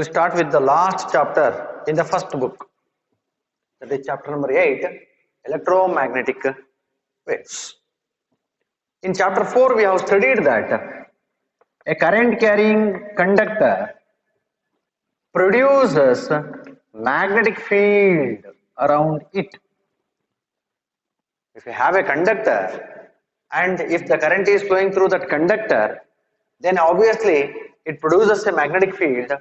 we'll start with the last chapter in the first book. That is chapter number 8, electromagnetic waves. In chapter 4, we have studied that a current carrying conductor produces magnetic field around it. If you have a conductor and if the current is flowing through that conductor, then obviously it produces a magnetic field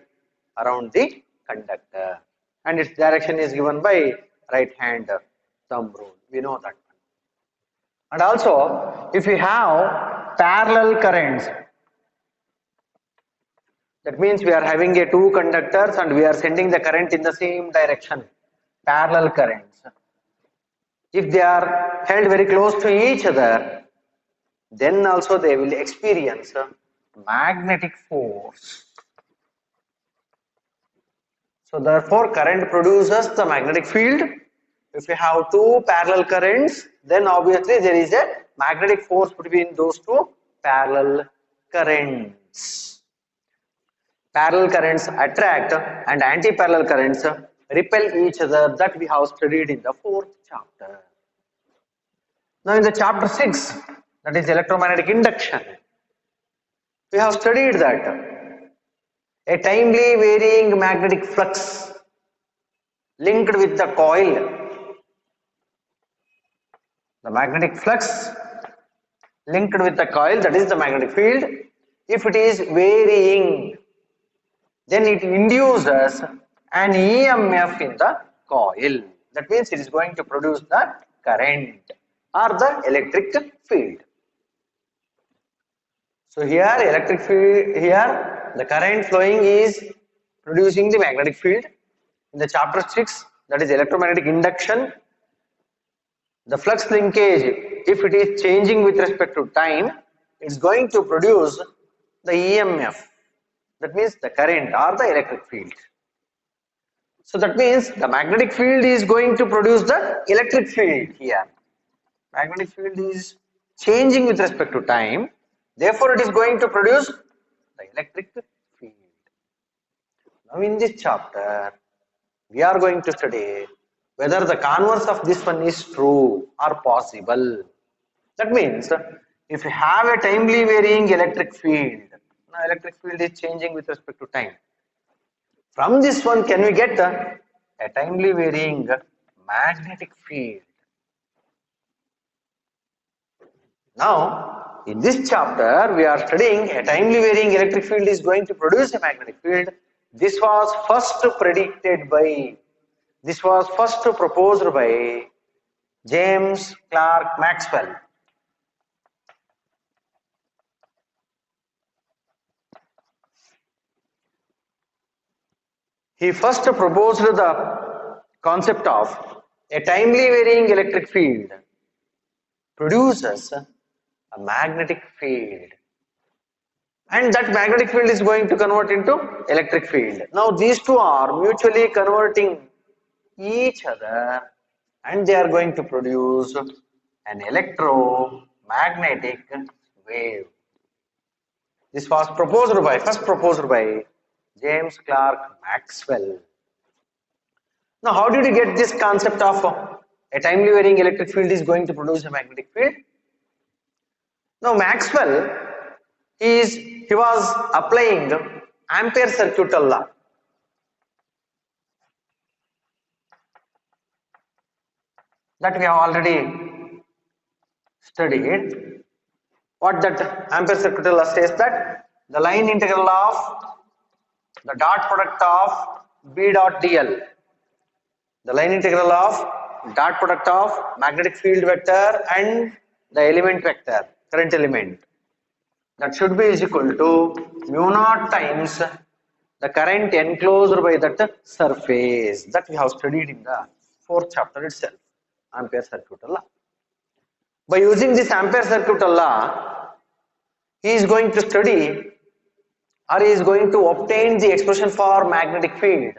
around the conductor, and its direction is given by right hand thumb rule. We know that. And also, if we have parallel currents, that means we are having a two conductors and we are sending the current in the same direction, parallel currents. If they are held very close to each other, then also they will experience magnetic force. So therefore current produces the magnetic field. If you have two parallel currents, then obviously there is a magnetic force between those two parallel currents. Parallel currents attract and anti-parallel currents repel each other. That we have studied in the 4th chapter. Now in the chapter 6, that is electromagnetic induction, we have studied that a timely varying magnetic flux linked with the coil. The magnetic flux linked with the coil, that is the magnetic field, if it is varying, then it induces an EMF in the coil. That means it is going to produce the current or the electric field. So here electric field, here the current flowing is producing the magnetic field. In the chapter 6, that is electromagnetic induction, the flux linkage, if it is changing with respect to time, it is going to produce the EMF. That means the current or the electric field. So that means the magnetic field is going to produce the electric field here. Magnetic field is changing with respect to time, therefore it is going to produce the electric field. Now in this chapter, we are going to study whether the converse of this one is true or possible. That means if you have a timely varying electric field, now electric field is changing with respect to time. From this one, can we get a timely varying magnetic field? Now, in this chapter, we are studying a timely varying electric field is going to produce a magnetic field. This was first predicted by, this was first proposed by James Clerk Maxwell. He first proposed the concept of a timely varying electric field produces a magnetic field, and that magnetic field is going to convert into electric field. Now these two are mutually converting each other and they are going to produce an electromagnetic wave. This was first proposed by James Clerk Maxwell. Now how did you get this concept of a timely varying electric field is going to produce a magnetic field? Now Maxwell, he was applying Ampere circuital law. That we have already studied. What that Ampere circuital law says, that the line integral of the dot product of B dot dl, the line integral of dot product of magnetic field vector and the element vector, current element, that should be is equal to mu naught times the current enclosed by that surface. That we have studied in the 4th chapter itself, Ampere circuital law. By using this Ampere circuital law, he is going to study or he is going to obtain the expression for magnetic field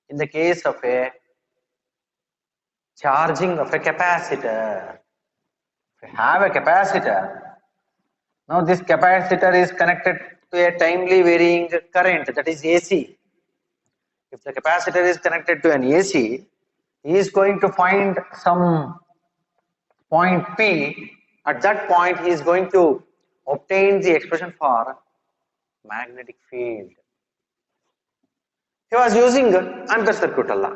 in the case of a charging of a capacitor. If you have a capacitor, now this capacitor is connected to a timely varying current, that is AC. If the capacitor is connected to an AC, he is going to find some point P. At that point, he is going to obtain the expression for magnetic field. He was using Ampere circuit law.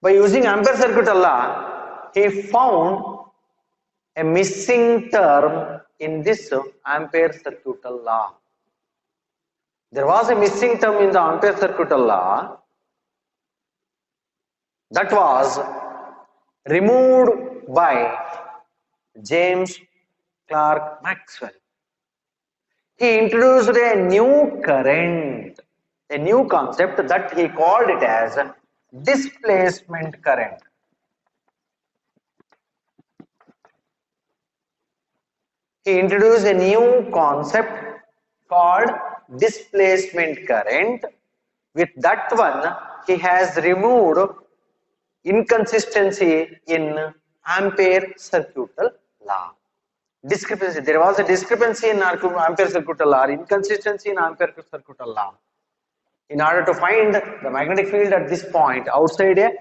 By using Ampere circuit law, he found a missing term in this Ampere circuit law. There was a missing term in the Ampere circuit law that was removed by James Clerk Maxwell. He introduced a new current, a new concept that he called it as displacement current. He introduced a new concept called displacement current. With that one, he has removed inconsistency in Ampere circuit law. Discrepancy. There was a discrepancy in Ampere circuit law, inconsistency in Ampere circuit law. In order to find the magnetic field at this point outside a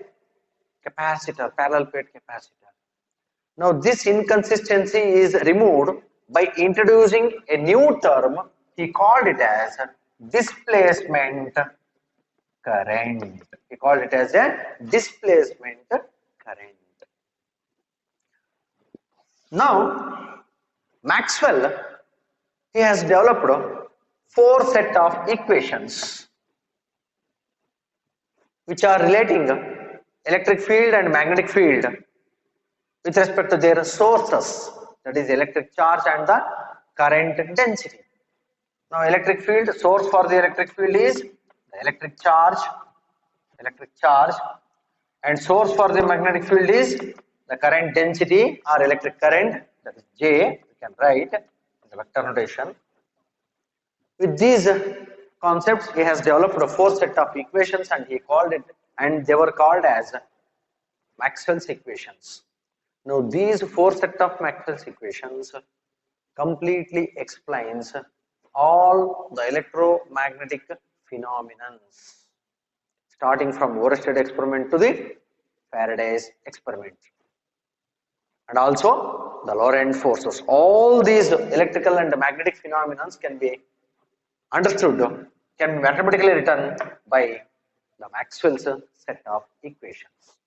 capacitor, parallel plate capacitor. Now this inconsistency is removed by introducing a new term. He called it as displacement current. He called it as a displacement current. Now Maxwell, he has developed 4 set of equations which are relating electric field and magnetic field with respect to their sources, that is electric charge and the current density. Now electric field, source for the electric field is the electric charge, and source for the magnetic field is the current density or electric current, that is J, we can write in the vector notation. With these concepts, he has developed a 4 set of equations and he called it, and they were called as Maxwell's equations. Now these 4 set of Maxwell's equations completely explains all the electromagnetic phenomena, starting from Oersted experiment to the Faraday's experiment, and also the Lorentz forces. All these electrical and magnetic phenomena can be understood, can be mathematically written by the Maxwell's set of equations.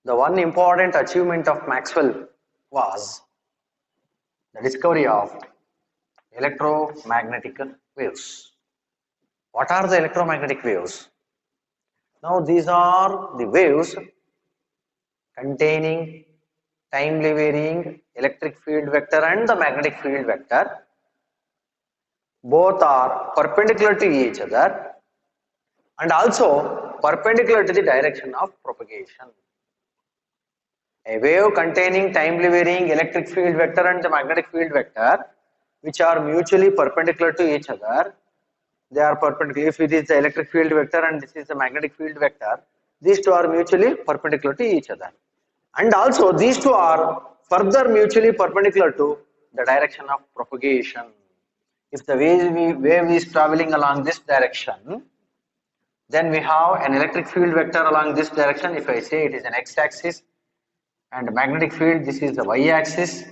The one important achievement of Maxwell was the discovery of electromagnetic waves. What are the electromagnetic waves? Now these are the waves containing timely varying electric field vector and the magnetic field vector. Both are perpendicular to each other and also perpendicular to the direction of propagation. A wave containing timely varying electric field vector and the magnetic field vector, which are mutually perpendicular to each other. They are perpendicular. If it is the electric field vector and this is the magnetic field vector, these two are mutually perpendicular to each other. And also these two are further mutually perpendicular to the direction of propagation. If the wave is traveling along this direction, then we have an electric field vector along this direction. If I say it is an x-axis, and magnetic field, this is the y-axis,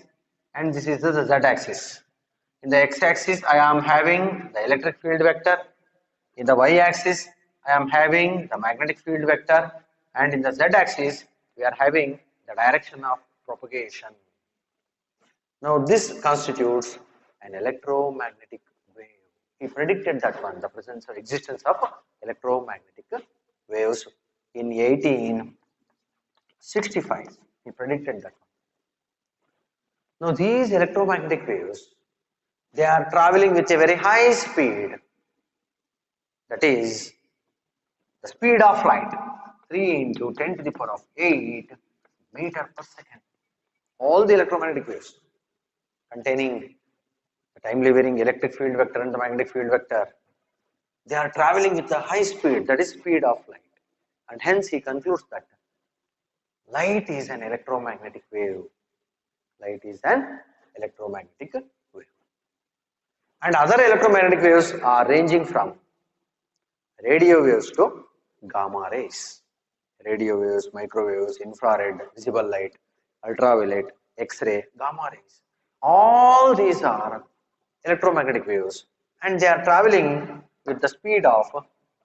and this is the z-axis. In the x-axis, I am having the electric field vector. In the y-axis, I am having the magnetic field vector, and in the z-axis, we are having the direction of propagation. Now, this constitutes an electromagnetic wave. He predicted that one, the presence or existence of electromagnetic waves in 1865. He predicted that one. Now these electromagnetic waves, they are traveling with a very high speed, that is the speed of light, 3 into 10 to the power of 8 meter per second. All the electromagnetic waves containing the timely varying electric field vector and the magnetic field vector, they are traveling with a high speed, that is speed of light. And hence he concludes that light is an electromagnetic wave. Light is an electromagnetic wave. And other electromagnetic waves are ranging from radio waves to gamma rays. Radio waves, microwaves, infrared, visible light, ultraviolet, X-ray, gamma rays. All these are electromagnetic waves and they are traveling with the speed of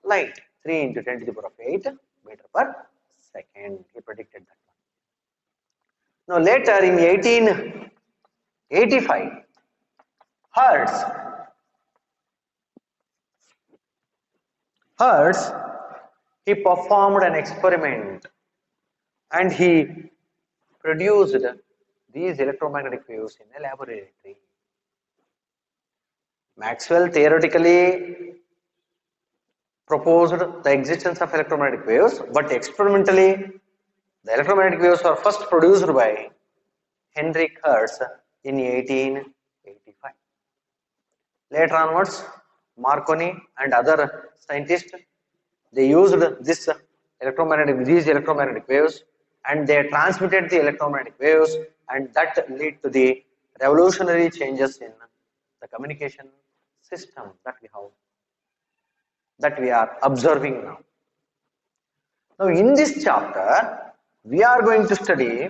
light 3 into 10 to the power of 8 meter per second. He predicted that one. Now later in 1885, Hertz, he performed an experiment and he produced these electromagnetic waves in a laboratory. Maxwell theoretically proposed the existence of electromagnetic waves, but experimentally the electromagnetic waves were first produced by Heinrich Hertz in 1885. Later onwards, Marconi and other scientists, they used these electromagnetic waves and they transmitted the electromagnetic waves, and that led to the revolutionary changes in the communication system that we are observing now. Now in this chapter, we are going to study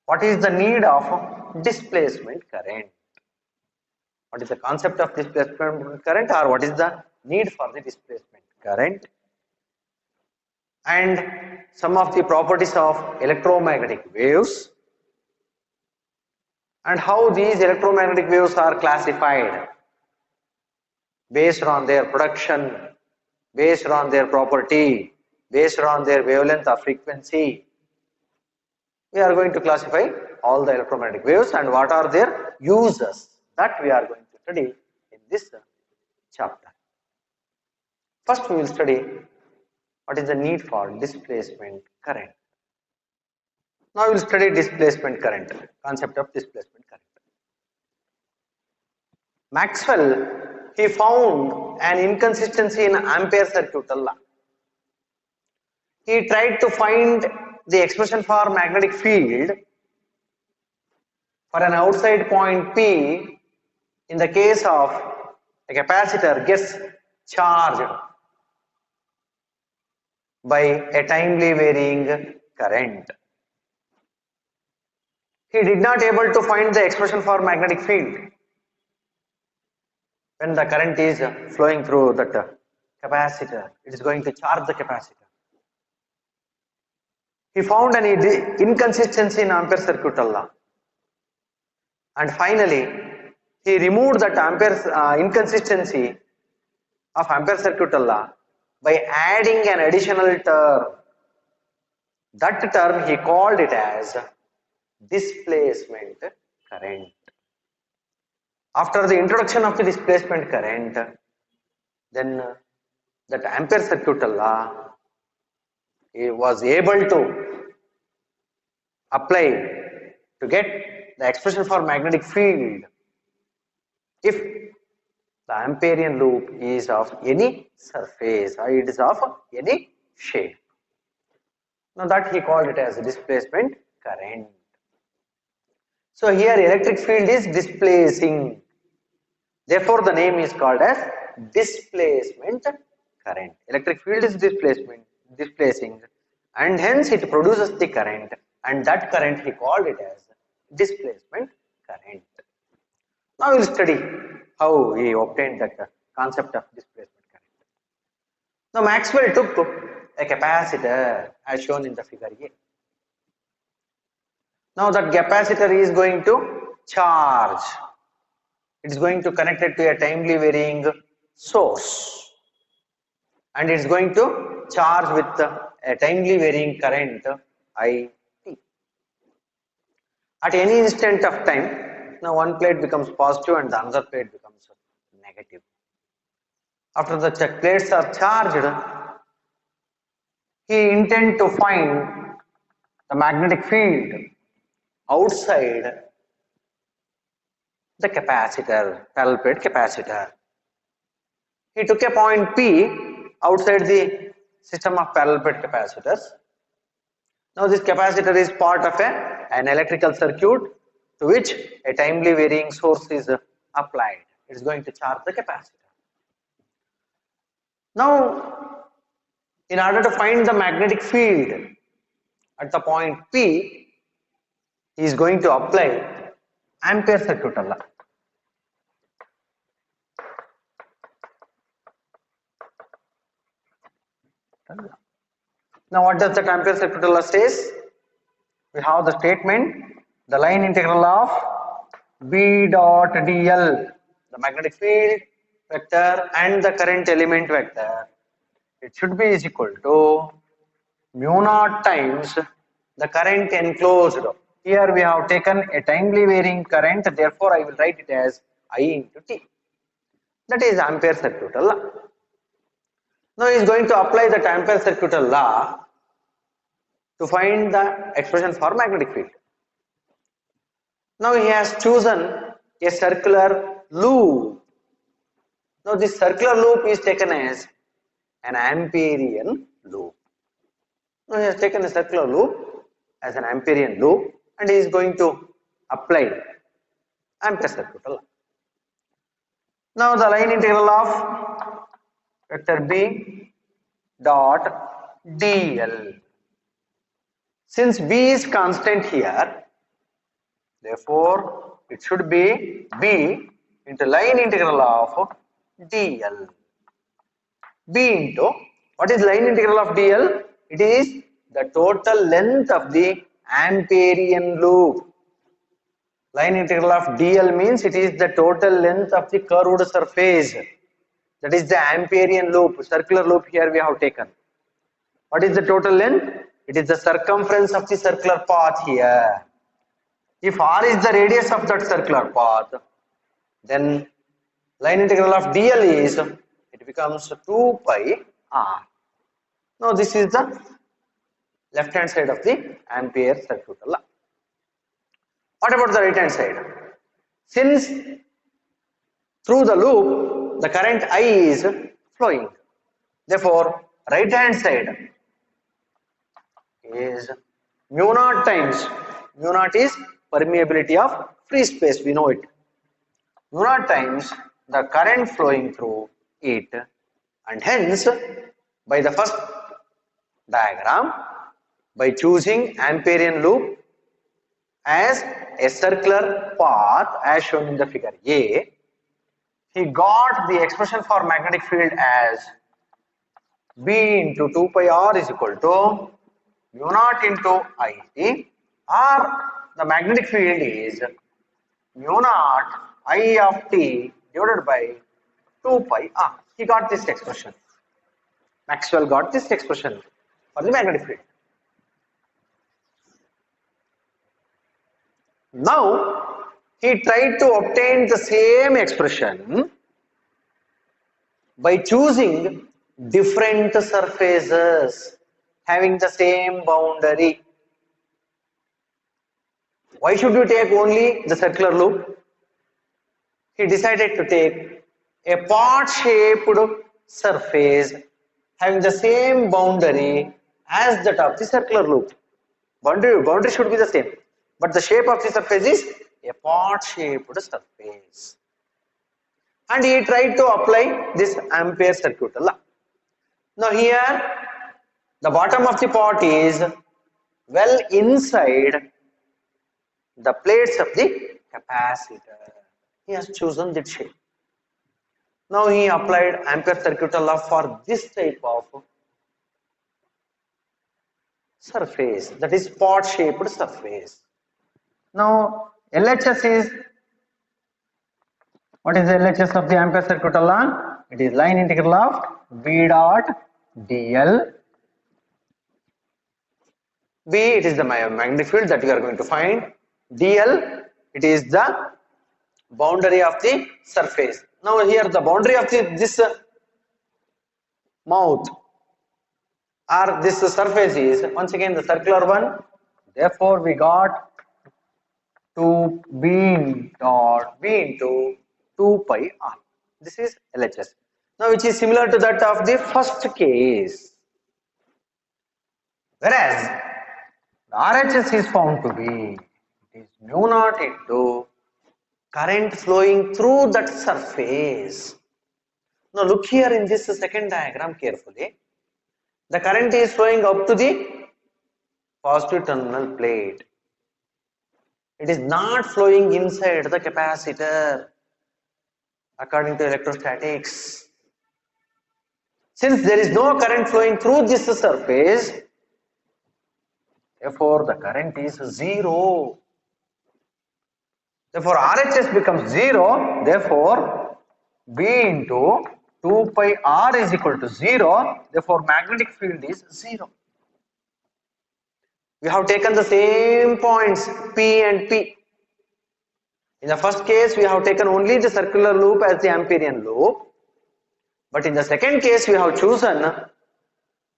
what is the need of displacement current. What is the concept of displacement current, or what is the need for the displacement current, and some of the properties of electromagnetic waves and how these electromagnetic waves are classified based on their production, based on their property, based on their wavelength or frequency. We are going to classify all the electromagnetic waves and what are their uses, that we are going to study in this chapter. First we will study what is the need for displacement current. Now we will study displacement current, concept of displacement current. Maxwell, he found an inconsistency in Ampere circuit law. He tried to find the expression for magnetic field for an outside point P in the case of a capacitor gets charged by a timely varying current. He did not able to find the expression for magnetic field when the current is flowing through that capacitor. It is going to charge the capacitor. He found an inconsistency in Ampere circuit law, and finally he removed that inconsistency of Ampere circuit law by adding an additional term. That term he called it as displacement current. After the introduction of the displacement current, then that Ampere circuit law was able to apply to get the expression for magnetic field if the Amperian loop is of any surface or it is of any shape. Now that he called it as displacement current. So here electric field is displacing, therefore the name is called as displacement current. Electric field is displacing, and hence it produces the current, and that current he called it as displacement current. Now we will study how he obtained that concept of displacement current. Now Maxwell took a capacitor as shown in the figure here. Now that capacitor is going to charge. It is going to connect it to a timely varying source, and it is going to charge with a timely varying current IT. At any instant of time, now one plate becomes positive and the other plate becomes negative. After the plates are charged, he intends to find the magnetic field outside the capacitor, parallel plate capacitor. He took a point P outside the system of parallel plate capacitors. Now this capacitor is part of an electrical circuit to which a timely varying source is applied. It is going to charge the capacitor. Now, in order to find the magnetic field at the point P, he is going to apply Ampere circuit law. Now, what does the Ampere circuit law says? We have the statement, the line integral of B dot dl, the magnetic field vector and the current element vector, it should be is equal to mu naught times the current enclosed. Here we have taken a timely varying current, therefore I will write it as I into T. That is Ampere circuit law. Now he is going to apply the Ampere circuit law to find the expression for magnetic field. Now he has chosen a circular loop. Now this circular loop is taken as an Amperian loop. Now he has taken a circular loop as an Amperian loop and he is going to apply Ampere circuit law. Now the line integral of vector B dot dl. Since B is constant here, therefore it should be B into line integral of dl. B into, what is line integral of dl? It is the total length of the Amperian loop. Line integral of dl means it is the total length of the curved surface. That is the Amperian loop, circular loop here we have taken. What is the total length? It is the circumference of the circular path here. If r is the radius of that circular path, then line integral of dl is, it becomes 2 pi r. Now this is the left hand side of the Ampere circuit law. What about the right hand side? Since through the loop the current I is flowing, therefore right hand side is mu naught times, mu naught is permeability of free space, we know it, mu naught times the current flowing through it, and hence by the first diagram, by choosing Amperian loop as a circular path as shown in the figure A, he got the expression for magnetic field as B into 2 pi r is equal to mu naught into IT, or the magnetic field is mu naught I of t divided by 2 pi r. He got this expression. Maxwell got this expression for the magnetic field. Now he tried to obtain the same expression by choosing different surfaces having the same boundary. Why should you take only the circular loop? He decided to take a pot-shaped surface having the same boundary as that of the circular loop. Boundary should be the same, but the shape of the surface is a pot-shaped surface. And he tried to apply this Ampere circuit law. Now here, the bottom of the pot is well inside the plates of the capacitor. He has chosen that shape. Now he applied Ampere circuit law for this type of surface, that is pot shaped surface. Now LHS is, what is the LHS of the Ampere circuit law? It is line integral of B dot dl. B, it is the magnetic field that we are going to find. dl, it is the boundary of the surface. Now here the boundary of this mouth or this surface is once again the circular one. Therefore we got 2b dot b into 2 pi r. This is LHS. Now which is similar to that of the first case. Whereas the RHS is found to be, it is mu naught into current flowing through that surface. Now look here in this second diagram carefully. The current is flowing up to the positive terminal plate. It is not flowing inside the capacitor according to electrostatics. Since there is no current flowing through this surface, therefore the current is zero. Therefore RHS becomes zero. Therefore B into 2 pi R is equal to 0. Therefore magnetic field is 0. We have taken the same points P and P. In the first case we have taken only the circular loop as the Amperian loop. But in the second case we have chosen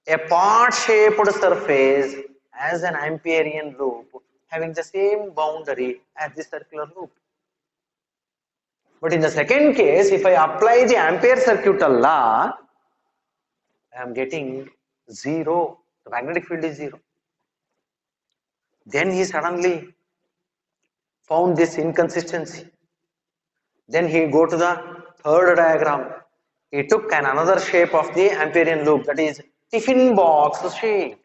a pot shaped surface as an Amperian loop having the same boundary as the circular loop. But in the second case, if I apply the Ampere circuital law, I am getting 0. The magnetic field is 0. Then he suddenly found this inconsistency. Then he go to the third diagram. He took another shape of the Amperian loop, that is tiffin box shape,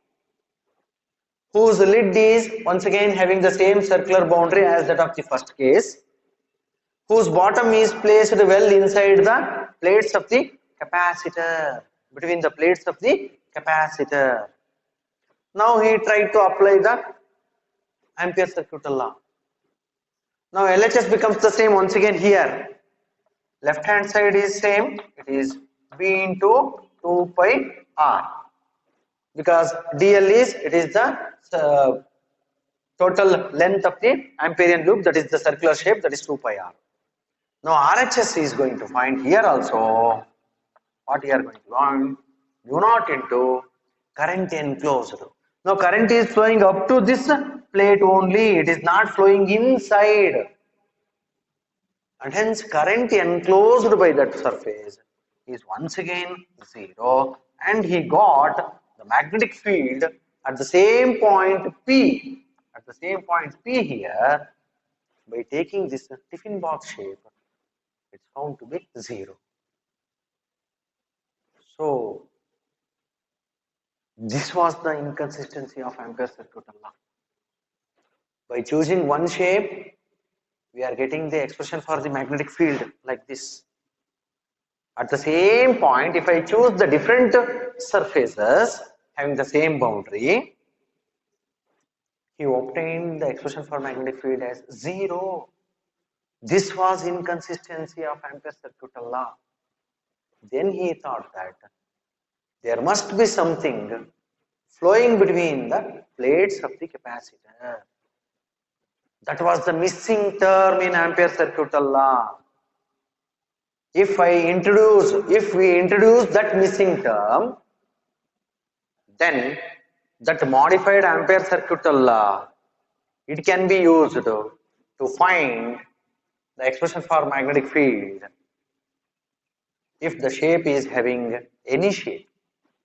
whose lid is once again having the same circular boundary as that of the first case, whose bottom is placed well inside the plates of the capacitor, between the plates of the capacitor. Now he tried to apply the Ampere circuital law. Now LHS becomes the same once again here. Left hand side is same, it is B into 2 pi R, because DL is, it is the total length of the Amperian loop, that is the circular shape, that is 2 pi R. Now RHS is going to find here also, what you are going to learn, U naught into current enclosed. Now current is flowing up to this plate only, it is not flowing inside. And hence current enclosed by that surface is once again 0, and he got the magnetic field at the same point P, here, by taking this tiffin box shape, it's found to be 0. So this was the inconsistency of Ampere circuital law. By choosing one shape, we are getting the expression for the magnetic field like this. At the same point, if I choose the different surfaces having the same boundary, he obtained the expression for magnetic field as 0. This was inconsistency of Ampere circuital law. Then he thought that there must be something flowing between the plates of the capacitor. That was the missing term in Ampere circuital law. If we introduce that missing term, then that modified Ampere circuital law, it can be used to find the expression for magnetic field if the shape is having any shape,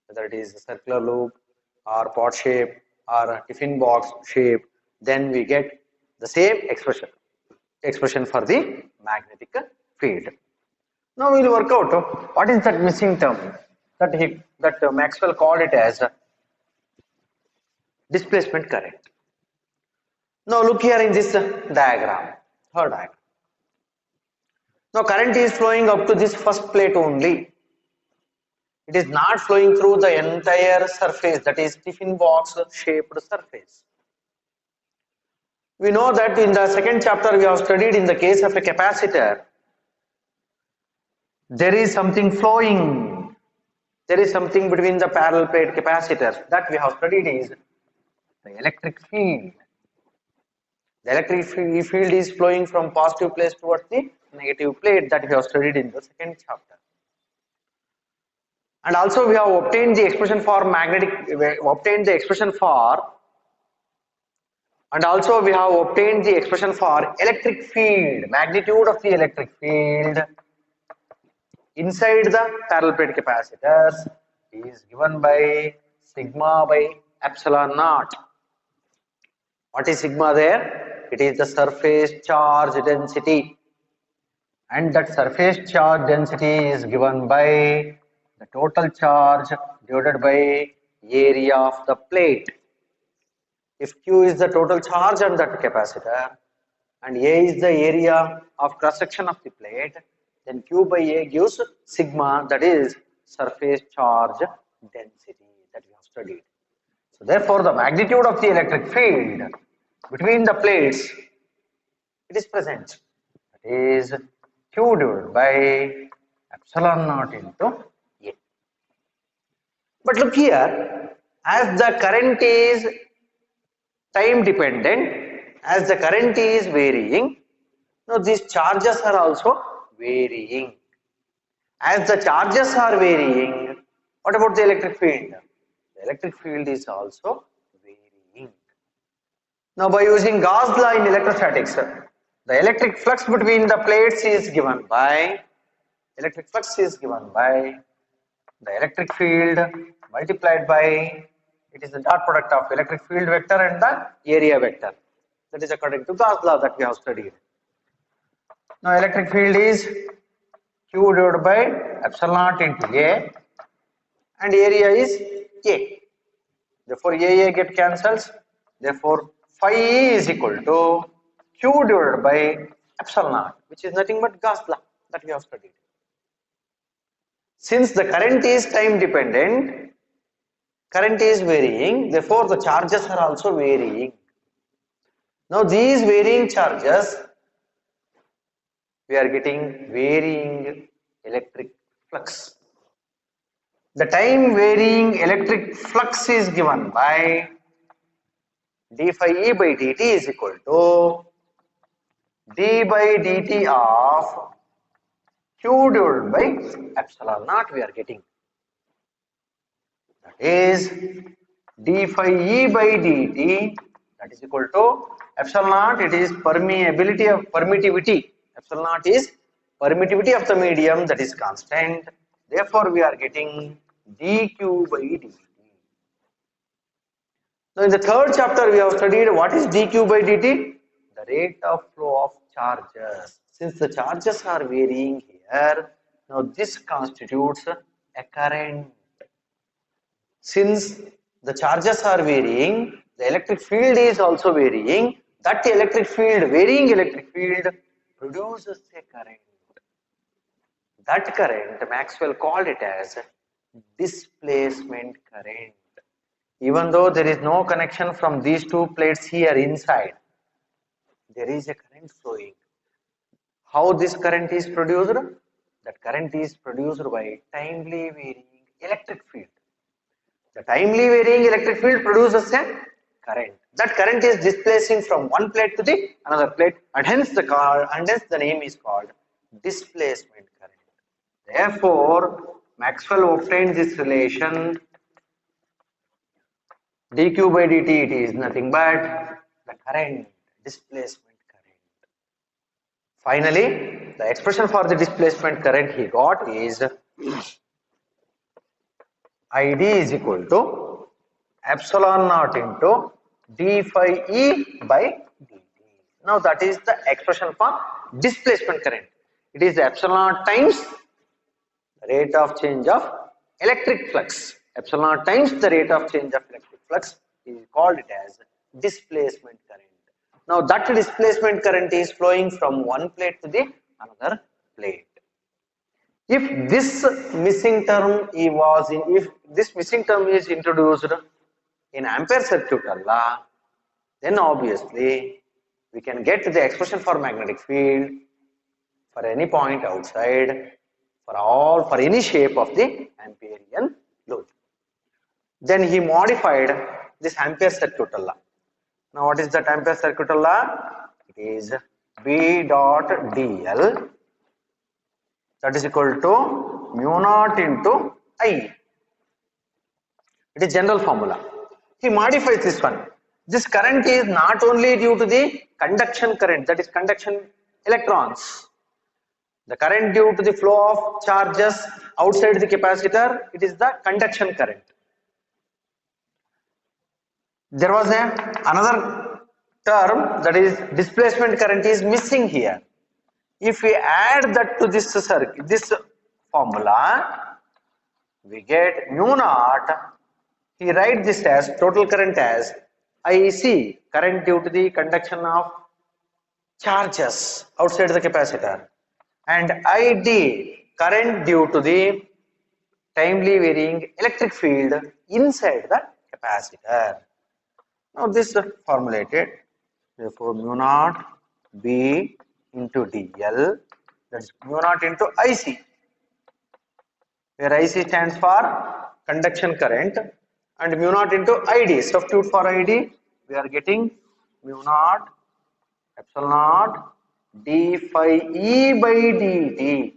whether it is a circular loop or pot shape or a tiffin box shape, then we get the same expression for the magnetic field. Now we will work out what is that missing term that Maxwell called it as displacement current. Now look here in this diagram, third diagram. Now current is flowing up to this first plate only. It is not flowing through the entire surface, that is tiffin box shaped surface. We know that in the second chapter we have studied in the case of a capacitor, there is something flowing. There is something between the parallel plate capacitors that we have studied is the electric field. The electric field is flowing from positive place towards the negative plate that we have studied in the second chapter. And also we have obtained the expression for electric field, magnitude of the electric field inside the parallel plate capacitors is given by sigma by epsilon naught. What is sigma there? It is the surface charge density. and that surface charge density is given by the total charge divided by area of the plate. If Q is the total charge on that capacitor and A is the area of cross section of the plate, then Q by A gives sigma, that is surface charge density that we have studied. So therefore the magnitude of the electric field between the plates, it is present. That is Q divided by epsilon naught into A. But look here, as the current is time dependent, as the current is varying, now these charges are also varying. As the charges are varying, what about the electric field? The electric field is also varying. Now by using Gauss law in electrostatics, the electric flux between the plates is given by the electric field multiplied by, it is the dot product of electric field vector and the area vector. That is according to Gauss law that we have studied. Now electric field is Q divided by epsilon naught into A and area is A. Therefore A get cancels. Therefore phi E is equal to Q divided by epsilon naught, which is nothing but Gauss law that we have studied. Since the current is time dependent, current is varying, therefore the charges are also varying. Now these varying charges, we are getting varying electric flux. The time varying electric flux is given by d phi E by dt is equal to d by dt of Q divided by epsilon naught we are getting. That is d phi E by dt, that is equal to epsilon naught, it is permeability of permittivity. Epsilon naught is permittivity of the medium, that is constant. Therefore we are getting dq by dt. Now in the third chapter we have studied what is dq by dt? The rate of flow of charges. Since the charges are varying here, now this constitutes a current. Since the charges are varying, the electric field is also varying. That electric field, varying electric field, produces a current. That current, Maxwell called it as displacement current. Even though there is no connection from these two plates here inside, there is a current flowing. How this current is produced? That current is produced by timely varying electric field. The timely varying electric field produces a current. That current is displacing from one plate to the another plate, and hence the name is called displacement current. Therefore, Maxwell obtained this relation dq by dt, it is nothing but the current, displacement current. Finally, the expression for the displacement current he got is id is equal to epsilon naught into d phi E by dt. Now that is the expression for displacement current. It is epsilon naught times the rate of change of electric flux. Epsilon naught times the rate of change of electric flux is called it as displacement current. Now that displacement current is flowing from one plate to the another plate. If this missing term if this missing term is introduced in Ampere circuital law, then obviously we can get the expression for magnetic field for any point outside for any shape of the Amperian loop. Then he modified this Ampere circuital law. Now what is that Ampere circuital law? It is B dot dl, that is equal to mu naught into I. It is general formula. He modifies this one. This current is not only due to the conduction current, that is conduction electrons. The current due to the flow of charges outside the capacitor, it is the conduction current. There was another term, that is displacement current, is missing here. If we add that to this circuit, this formula, we get mu naught. He write this as total current as IC, current due to the conduction of charges outside the capacitor, and ID, current due to the timely varying electric field inside the capacitor. Now this is formulated, therefore mu naught B into DL, that's mu naught into IC, where IC stands for conduction current, and mu naught into ID, substitute for ID, we are getting mu naught epsilon naught d phi E by dt,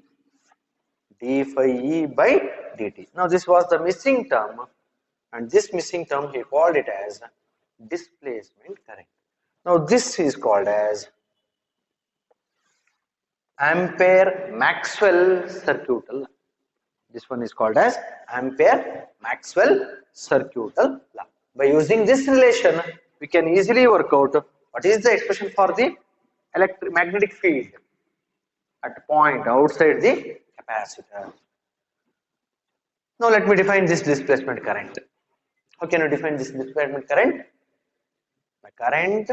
d phi E by dt. Now this was the missing term, and this missing term he called it as displacement current. Now this is called as Ampere-Maxwell circuital law. This one is called as Ampere-Maxwell circuital law. By using this relation, we can easily work out what is the expression for the magnetic field at a point outside the capacitor. Now let me define this displacement current. How can you define this displacement current? The current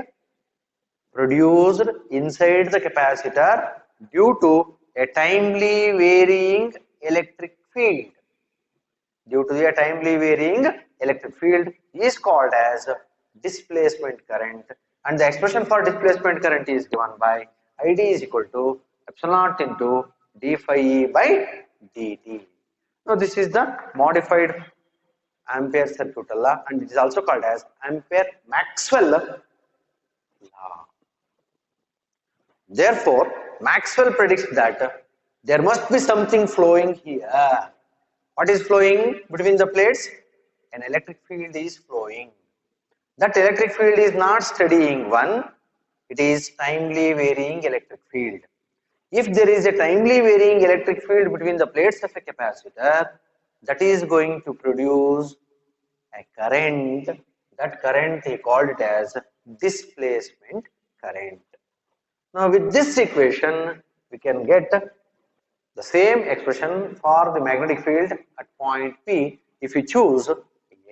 produced inside the capacitor due to a timely varying electric field. Due to a timely varying electric field is called as displacement current, and the expression for displacement current is given by ID is equal to epsilon naught into d phi E by dt. Now this is the modified Ampere circuital law, and it is also called as Ampere-Maxwell law. Therefore, Maxwell predicts that there must be something flowing here. What is flowing between the plates? An electric field is flowing. That electric field is not steadying one, it is timely varying electric field. If there is a timely varying electric field between the plates of a capacitor, that is going to produce a current. That current he called it as displacement current. Now with this equation, we can get the same expression for the magnetic field at point P if we choose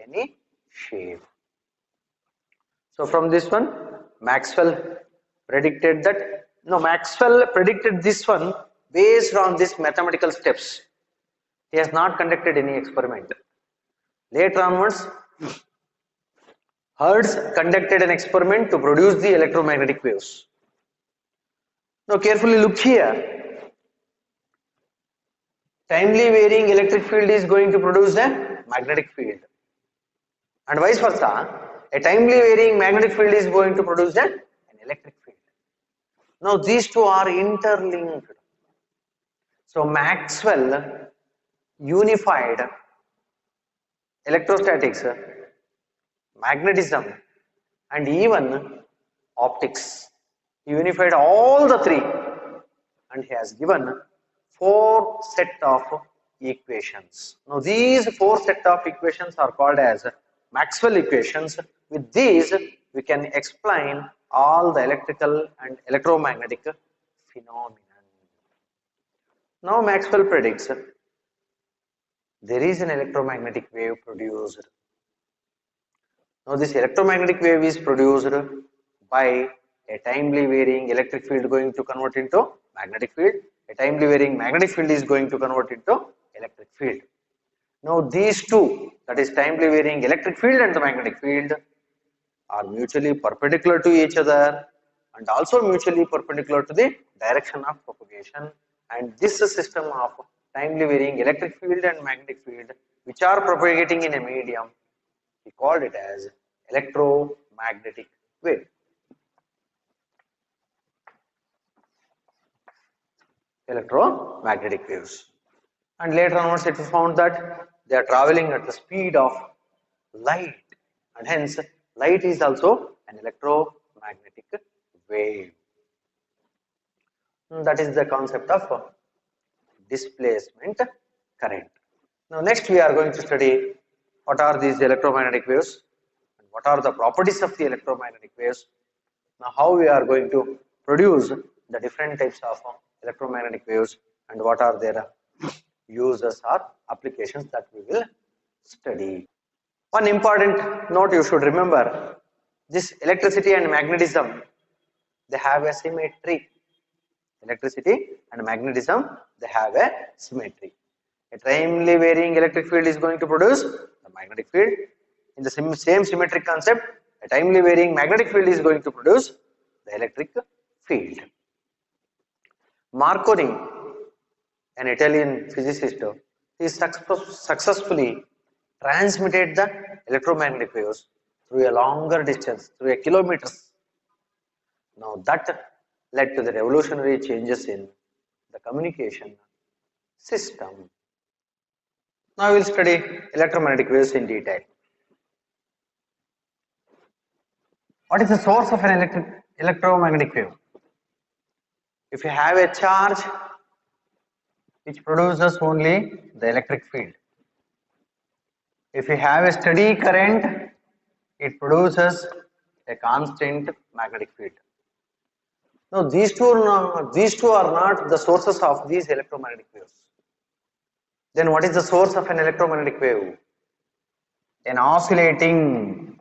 any shape. So from this one, Maxwell predicted that, Maxwell predicted this one based on these mathematical steps. He has not conducted any experiment. Later onwards, Hertz conducted an experiment to produce the electromagnetic waves. Now carefully look here. Timely varying electric field is going to produce a magnetic field, and vice versa, a timely varying magnetic field is going to produce an electric field. Now these two are interlinked. So Maxwell unified electrostatics, magnetism, and even optics. He unified all the three, and he has given 4 set of equations. Now these 4 set of equations are called as Maxwell equations. With these, we can explain all the electrical and electromagnetic phenomena. Now Maxwell predicts there is an electromagnetic wave produced. Now this electromagnetic wave is produced by a timely varying electric field going to convert into magnetic field. A timely varying magnetic field is going to convert into electric field. Now these two, that is timely varying electric field and the magnetic field, are mutually perpendicular to each other and also mutually perpendicular to the direction of propagation. And this system of timely varying electric field and magnetic field, which are propagating in a medium, he called it as electromagnetic wave. Electromagnetic waves. And later onwards it was found that they are traveling at the speed of light, and hence light is also an electromagnetic wave. That is the concept of displacement current. Now next we are going to study what are these electromagnetic waves and what are the properties of the electromagnetic waves. Now how we are going to produce the different types of electromagnetic waves and what are their uses or applications that we will study. One important note you should remember, this electricity and magnetism, they have a symmetry. Electricity and magnetism, they have a symmetry. A timely varying electric field is going to produce the magnetic field. In the same symmetric concept, a timely varying magnetic field is going to produce the electric field. Marconi, an Italian physicist, he successfully transmitted the electromagnetic waves through a longer distance, through a kilometers. Now that led to the revolutionary changes in the communication system. Now we will study electromagnetic waves in detail. What is the source of an electromagnetic wave? If you have a charge which produces only the electric field. If you have a steady current, it produces a constant magnetic field. Now these two are not the sources of these electromagnetic waves. Then what is the source of an electromagnetic wave? An oscillating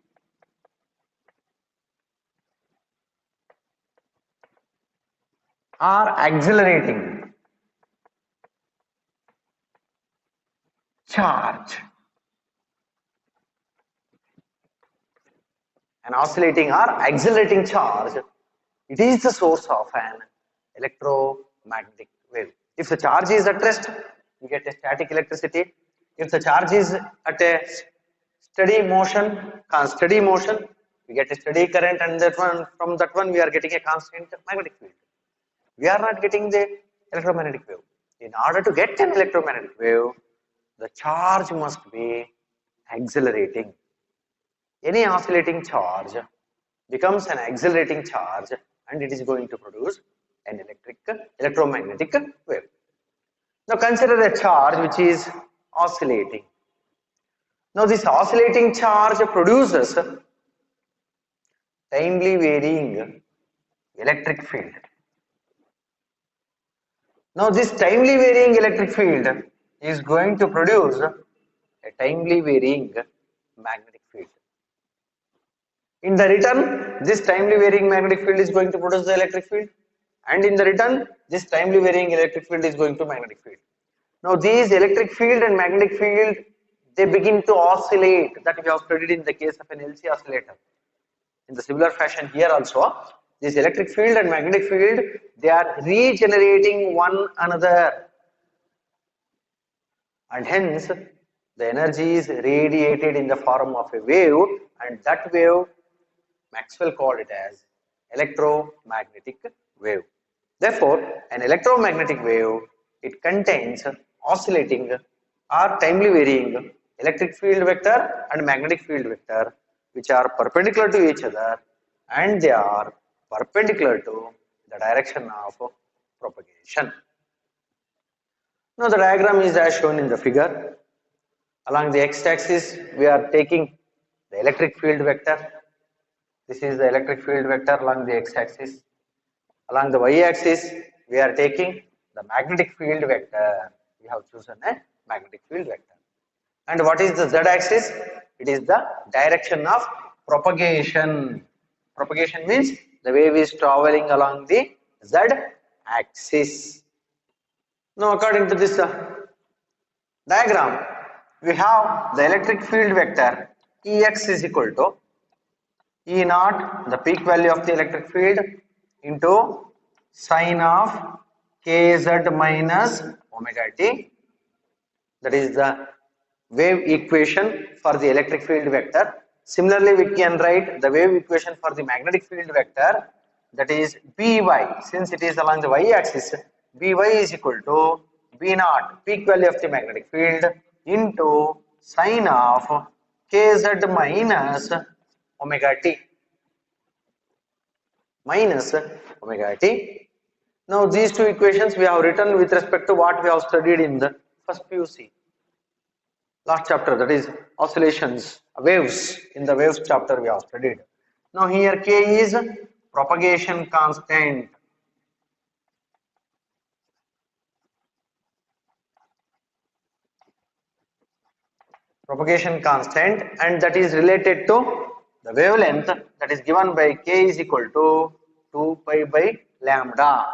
or accelerating charge. An oscillating or accelerating charge, it is the source of an electromagnetic wave. If the charge is at rest, you get a static electricity. If the charge is at a steady motion, we get a steady current, and from that one we are getting a constant magnetic field. We are not getting the electromagnetic wave. In order to get an electromagnetic wave, the charge must be accelerating. Any oscillating charge becomes an accelerating charge, and it is going to produce an electromagnetic wave. Now consider a charge which is oscillating. Now this oscillating charge produces timely varying electric field. Now this timely varying electric field is going to produce a timely varying magnetic field. In the return, this timely varying magnetic field is going to produce the electric field, and in the return, this timely varying electric field is going to magnetic field. Now these electric field and magnetic field, they begin to oscillate. That we have studied in the case of an LC oscillator. In the similar fashion here also, this electric field and magnetic field, they are regenerating one another, and hence the energy is radiated in the form of a wave, and that wave Maxwell called it as electromagnetic wave. Therefore, an electromagnetic wave, it contains oscillating or timely varying electric field vector and magnetic field vector, which are perpendicular to each other, and they are perpendicular to the direction of propagation. Now the diagram is as shown in the figure. Along the x-axis, we are taking the electric field vector. This is the electric field vector along the x-axis. Along the y-axis, we are taking the magnetic field vector. We have chosen a magnetic field vector. And what is the z-axis? It is the direction of propagation. Propagation means the wave is traveling along the z-axis. Now, according to this diagram, we have the electric field vector Ex is equal to E naught, the peak value of the electric field, into sine of kz minus omega t. That is the wave equation for the electric field vector. Similarly, we can write the wave equation for the magnetic field vector, that is By. Since it is along the y-axis, By is equal to B naught, peak value of the magnetic field, into sine of kz minus omega t. Minus omega t. Now these two equations we have written with respect to what we have studied in the first PUC. Last chapter, that is oscillations, waves. In the waves chapter we have studied. Now here K is propagation constant. propagation constant, and that is related to the wavelength, that is given by k is equal to 2 pi by lambda.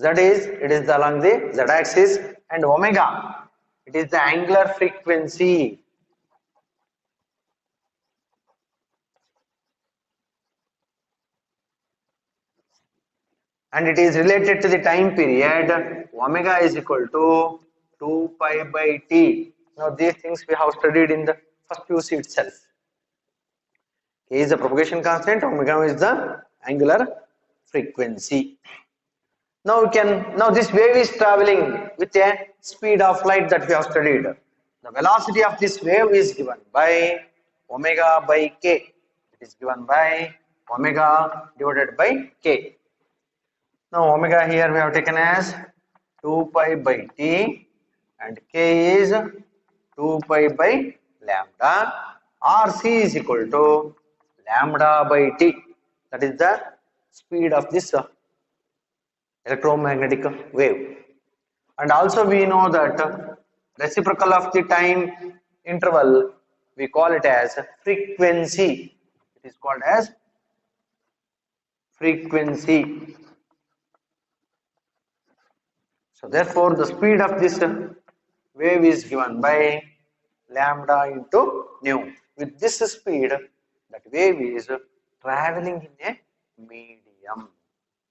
Z is, it is along the z axis, and omega, it is the angular frequency. And it is related to the time period. Omega is equal to 2 pi by t. Now these things we have studied in the first PUC itself. K is the propagation constant, omega is the angular frequency. Now this wave is traveling with a speed of light that we have studied. The velocity of this wave is given by omega by k. It is given by omega divided by k. Now omega here we have taken as 2 pi by t, and k is 2 pi by lambda. Rc is equal to lambda by t. That is the speed of this electromagnetic wave. And also we know that reciprocal of the time interval, we call it as frequency. It is called as frequency. So therefore the speed of this wave is given by lambda into nu. With this speed, that wave is traveling in a medium.